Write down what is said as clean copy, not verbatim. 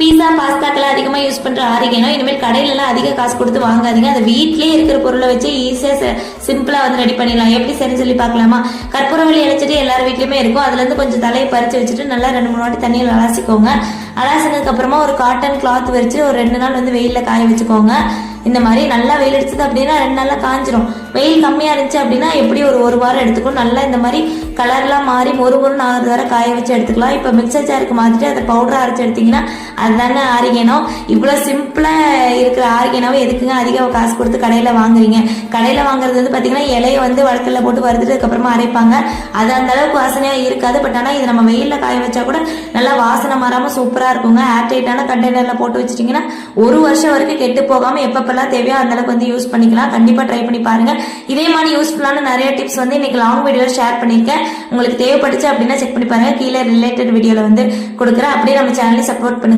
பீஸா பாஸ்தாக்கெல்லாம் அதிகமாக யூஸ் பண்ணுற ஆரிகேனோ இனிமேல் கடையிலலாம் அதிக காசு கொடுத்து வாங்காதீங்க. அதை வீட்லேயே இருக்கிற பொருளை வச்சு ஈஸியாக சிம்பிளாக வந்து ரெடி பண்ணிடலாம். எப்படி சரி சொல்லி பார்க்கலாமா? கற்பூரவள்ளி இலைச்செடி எல்லார் வீட்லையுமே இருக்கும். அதுலேருந்து கொஞ்சம் தலையை பறித்து வச்சுட்டு நல்லா 2-3 வாட்டி தண்ணியில் அலசிக்கோங்க. அலசினதுக்கு அப்புறமா ஒரு காட்டன் கிளாத் வச்சு ஒரு 2 நாள் வந்து வெயிலில் காய வச்சுக்கோங்க. இந்த மாதிரி நல்லா வெயில் அடிச்சது அப்படின்னா 2 நாள்ல காஞ்சிரும். வெயில் கம்மியா இருந்துச்சு அப்படின்னா எப்படி ஒரு வாரம் எடுத்துக்கும். நல்லா இந்த மாதிரி கலர்லாம் மாறி மொறுமொறுன்னு ஆகிறது வரை காய வச்சு எடுத்துக்கலாம். இப்போ மிக்சர் ஜாருக்கு மாற்றிட்டு அதை பவுடரை அரைச்சி எடுத்தீங்கன்னா அதுதானே ஆரிகேனோ. இவ்வளோ சிம்பிளாக இருக்கிற ஆரிகேனோவை எதுக்குங்க அதிக காசு கொடுத்து கடையில் வாங்குறீங்க? கடையில் வாங்குறது வந்து பார்த்தீங்கன்னா இலையை வந்து வழக்கில் போட்டு வறுத்துட்டு அதுக்கப்புறமா அரைப்பாங்க. அது அந்த அளவுக்கு வாசனையாக இருக்காது. பட் ஆனால் இது நம்ம வெயிலில் காய வச்சா கூட நல்லா வாசனை மாறாமல் சூப்பராக இருக்குங்க. ஏர்டைட்டான கண்டெய்னரில் போட்டு வச்சுட்டிங்கன்னா 1 வருஷம் வரைக்கும் கெட்டு போகாமல் எப்பப்பெல்லாம் தேவையோ அந்த அளவுக்கு வந்து யூஸ் பண்ணிக்கலாம். கண்டிப்பாக ட்ரை பண்ணி பாருங்க. இதே மாதிரி யூஸ்ஃபுல்லான நிறைய டிப்ஸ் வந்து இன்னைக்கு லாங் வீடியோவில் ஷேர் பண்ணியிருக்கேன். உங்களுக்கு தேவைப்பட்டுச்சு அப்படின்னா செக் பண்ணி பாருங்க. கீழே ரிலேட்டட் வீடியோவில் வந்து கொடுக்குறேன். அப்படியே நம்ம சேனலை சப்போர்ட் பண்ணுங்க.